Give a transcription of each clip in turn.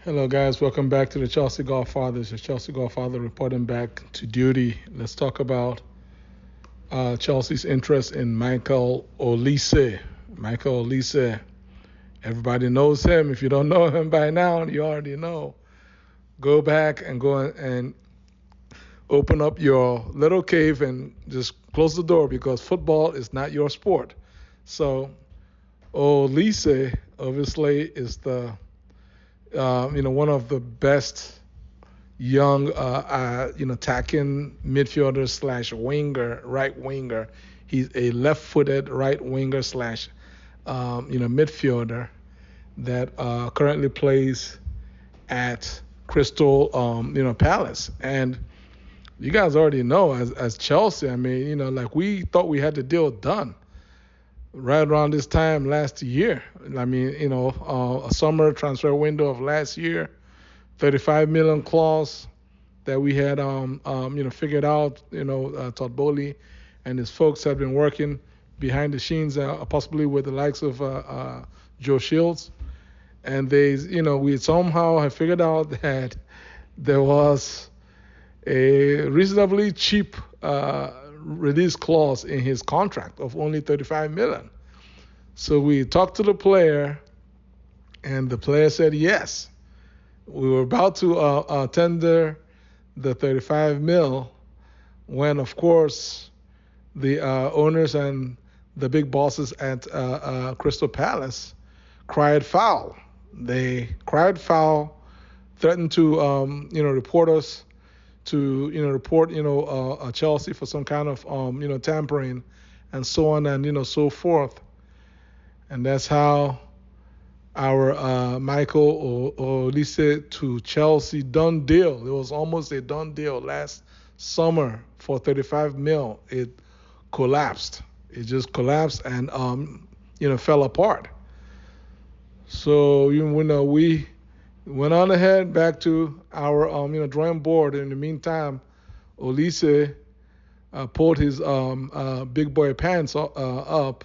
Hello, guys. Welcome back to the Chelsea Godfathers. The Chelsea Godfather reporting back to duty. Let's talk about Chelsea's interest in Michael Olise. Michael Olise. Everybody knows him. If you don't know him by now, you already know. Go back and go and open up your little cave and just close the door because football is not your sport. So Olise obviously is the one of the best young, attacking midfielder slash winger, right winger. He's a left-footed right winger slash, midfielder that currently plays at Crystal, Palace. And you guys already know, as Chelsea, I mean, like we thought we had the deal done right around this time last year. I mean, a summer transfer window of last year, 35 million clause that we had, figured out. Todd Bowley and his folks have been working behind the scenes, possibly with the likes of Joe Shields, and we somehow have figured out that there was a reasonably cheap release clause in his contract of only 35 million. So we talked to the player, and the player said yes. We were about to tender the 35 mil when, of course, the owners and the big bosses at Crystal Palace cried foul. They cried foul, threatened to, report us, to report Chelsea for some kind of tampering and so on and so forth. And that's how our Michael Olise to Chelsea done deal. It was almost a done deal last summer for 35 mil. It collapsed. It just collapsed and fell apart. So we went on ahead back to our drawing board. In the meantime, Olise pulled his big boy pants up,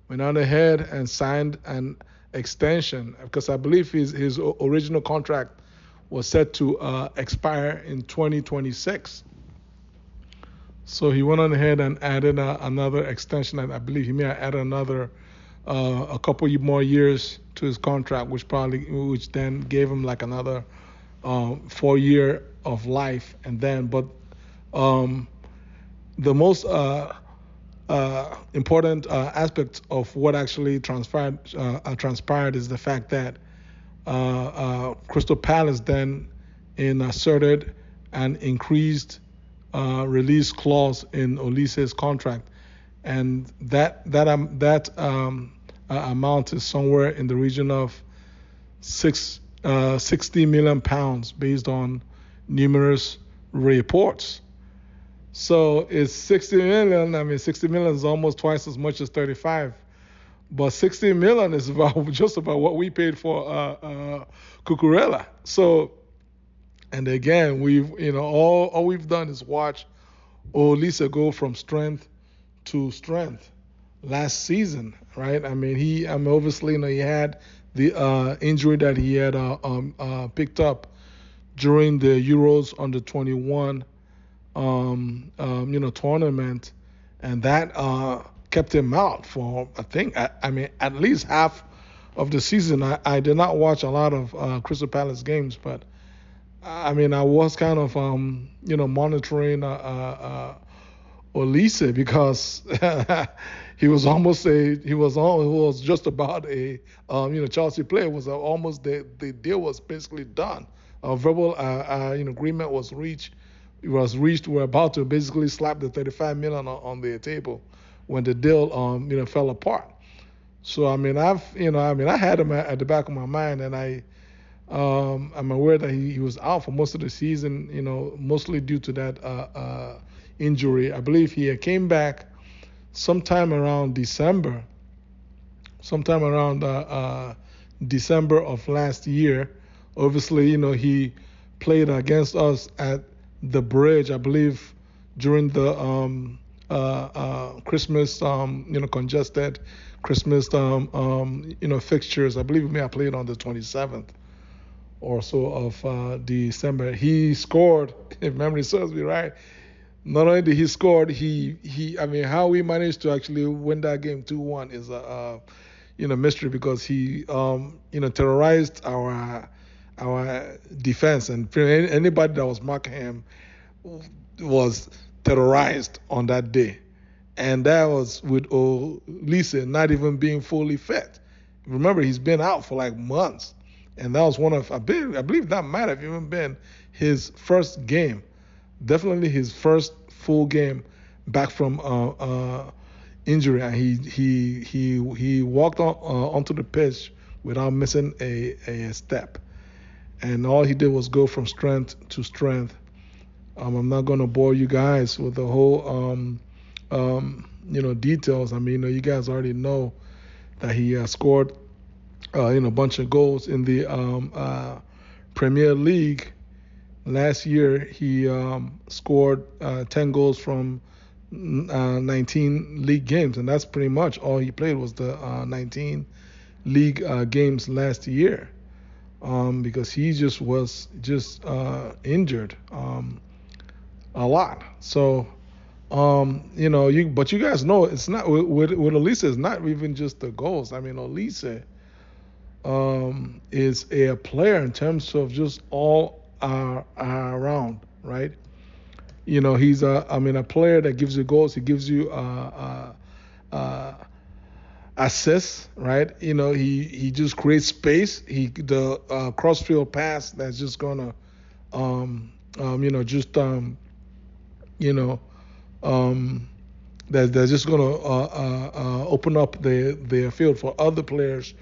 went on ahead and signed an extension because I believe his original contract was set to expire in 2026. So he went on ahead and added another extension. I believe he may have added another a couple more years to his contract, which then gave him like another 4 year of life. And then, but the most important aspect of what actually transpired is the fact that Crystal Palace then inserted an increased release clause in Olise's contract, and that amount is somewhere in the region of 60 million pounds based on numerous reports. So it's 60 million. I mean, 60 million is almost twice as much as 35. But 60 million is just about what we paid for Cucurella. So, and again, all we've done is watch Olise go from strength to strength last season, right? I mean, obviously, he had the injury that he had picked up during the Euros under 21 tournament, and that kept him out for, I think, at least half of the season. I did not watch a lot of Crystal Palace games, but I was kind of monitoring Olise because he was just about a Chelsea player. It was almost the deal was basically done. A verbal agreement was reached. It was reached. We're about to basically slap the 35 million on the table when the deal fell apart. So I had him at the back of my mind, and I'm aware that he was out for most of the season. Mostly due to that injury. I believe he came back sometime around December of last year. Obviously, he played against us at the Bridge, I believe, during the Christmas, congested Christmas, fixtures. I believe we may have played on the 27th or so of December. He scored, if memory serves me right. Not only did he score, I mean, how we managed to actually win that game 2-1 is a mystery, because he terrorized our defense, and anybody that was marking him was terrorized on that day. And that was with Olise not even being fully fit. Remember, he's been out for like months, and that was I believe that might have even been his first game, definitely his first full game back from injury, and he walked onto the pitch without missing a step, and all he did was go from strength to strength. I'm not going to bore you guys with the whole details. I mean, you guys already know that he scored a bunch of goals in the Premier League. Last year, he scored 10 goals from 19 league games, and that's pretty much all he played was the 19 league games last year, because he just was injured a lot. So, but you guys know it's not with Olise. It's not even just the goals. I mean, Olise is a player in terms of just all around, right? He's a player that gives you goals. He gives you assists, right? He just creates space. The crossfield pass that's just gonna that's just gonna open up the field for other players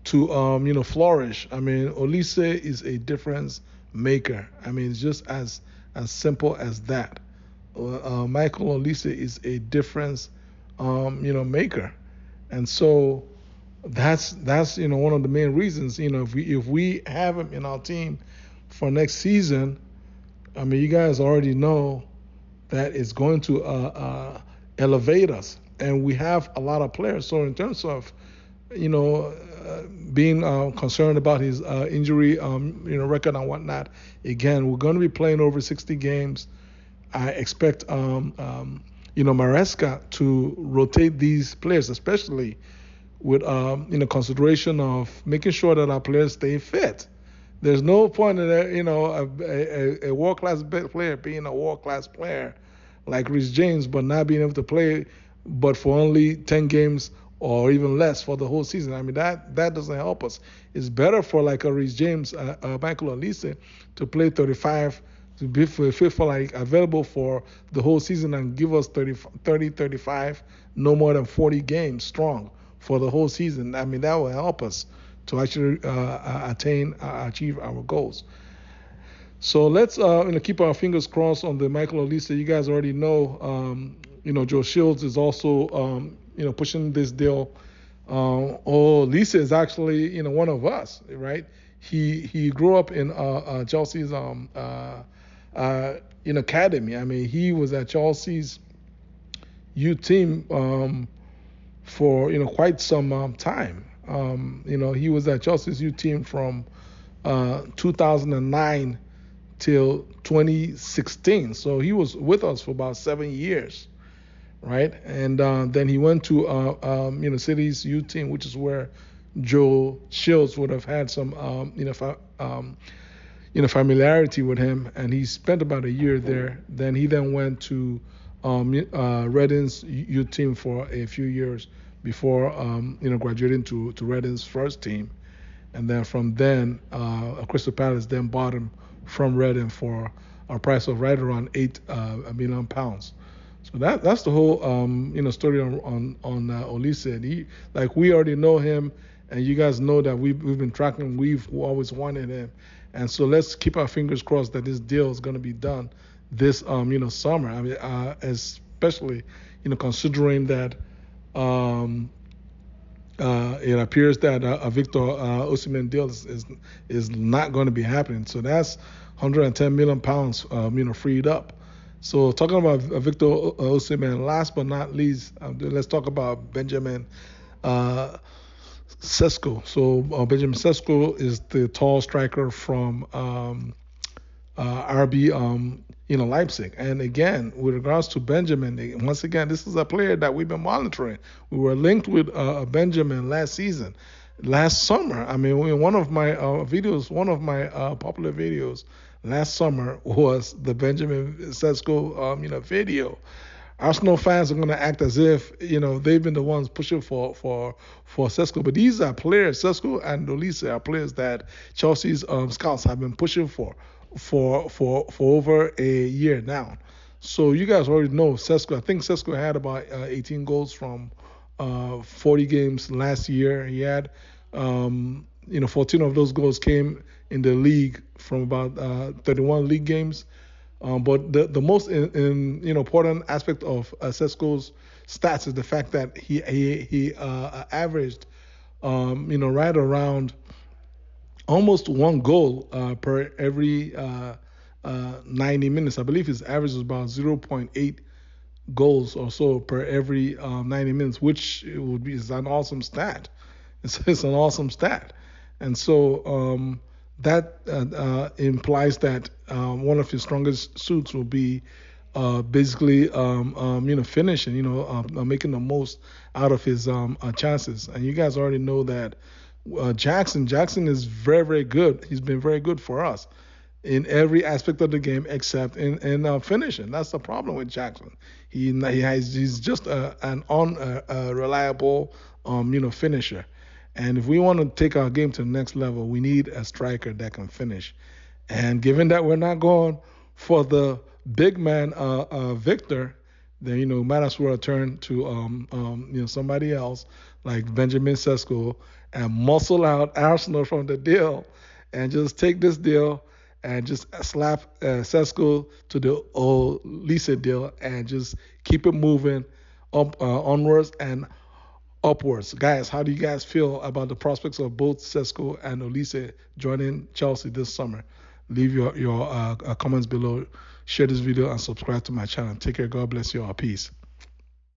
to flourish. I mean, Olise is a difference maker. I mean, it's just as simple as that. Michael Olise is a difference maker, and so that's one of the main reasons. If we have him in our team for next season, I mean, you guys already know that it's going to elevate us, and we have a lot of players. So in terms of being concerned about his injury record and whatnot, again, we're going to be playing over 60 games. I expect Maresca to rotate these players, especially with consideration of making sure that our players stay fit. There's no point in a world-class player being a world-class player like Reece James, but not being able to play, but for only 10 games or even less for the whole season. I mean, that doesn't help us. It's better for like a Reece James, Michael Olise, to play 35, to be available for the whole season and give us 30, 35, no more than 40 games strong for the whole season. I mean, that will help us to actually achieve our goals. So let's keep our fingers crossed on the Michael Olise. You guys already know, Joe Shields is also, pushing this deal. Olise is actually, one of us, right? He grew up in Chelsea's academy. I mean, he was at Chelsea's youth team for quite some time. He was at Chelsea's youth team from 2009 till 2016. So he was with us for about 7 years, right? And then he went to City's youth team, which is where Joe Shields would have had some familiarity with him, and he spent about a year there. Then he went to Reading's youth team for a few years before graduating to Reading's first team, and then from then Crystal Palace then bought him from Reading for a price of right around £8 million. So that's the whole story on Olise. We already know him, and you guys know that we've been tracking. We've always wanted him, and so let's keep our fingers crossed that this deal is going to be done this summer. I mean, especially considering that it appears that a Victor Osimhen deal is not going to be happening. So that's £110 million freed up. So talking about Victor Osimhen, last but not least, let's talk about Benjamin Sesko. So Benjamin Sesko is the tall striker from RB Leipzig. And again, with regards to Benjamin, once again, this is a player that we've been monitoring. We were linked with Benjamin last season, last summer. I mean, in one of my videos, one of my popular videos last summer was the Benjamin Sesko video. Arsenal fans are going to act as if they've been the ones pushing for Sesko, but these are players. Sesko and Olise are players that Chelsea's scouts have been pushing for over a year now. So you guys already know Sesko. I think Sesko had about 18 goals from 40 games last year. He had 14 of those goals came in the league from about 31 league games. But the most important aspect of Sesko's stats is the fact that he averaged right around almost one goal per every 90 minutes. I believe his average is about 0.8 goals or so per every 90 minutes, which is an awesome stat. It's an awesome stat, and so that implies that one of his strongest suits will be basically finishing, making the most out of his chances. And you guys already know that Jackson is very, very good. He's been very good for us in every aspect of the game except in finishing. That's the problem with Jackson. He's just an unreliable finisher. And if we want to take our game to the next level, we need a striker that can finish. And given that we're not going for the big man, Victor, then might as well turn to somebody else like Benjamin Sesko and muscle out Arsenal from the deal, and just take this deal and just slap Sesko to the Olise deal and just keep it moving up onwards and upwards. Guys, how do you guys feel about the prospects of both Sesko and Olise joining Chelsea this summer? Leave your comments below, share this video, and subscribe to my channel. Take care. God bless you all. Peace.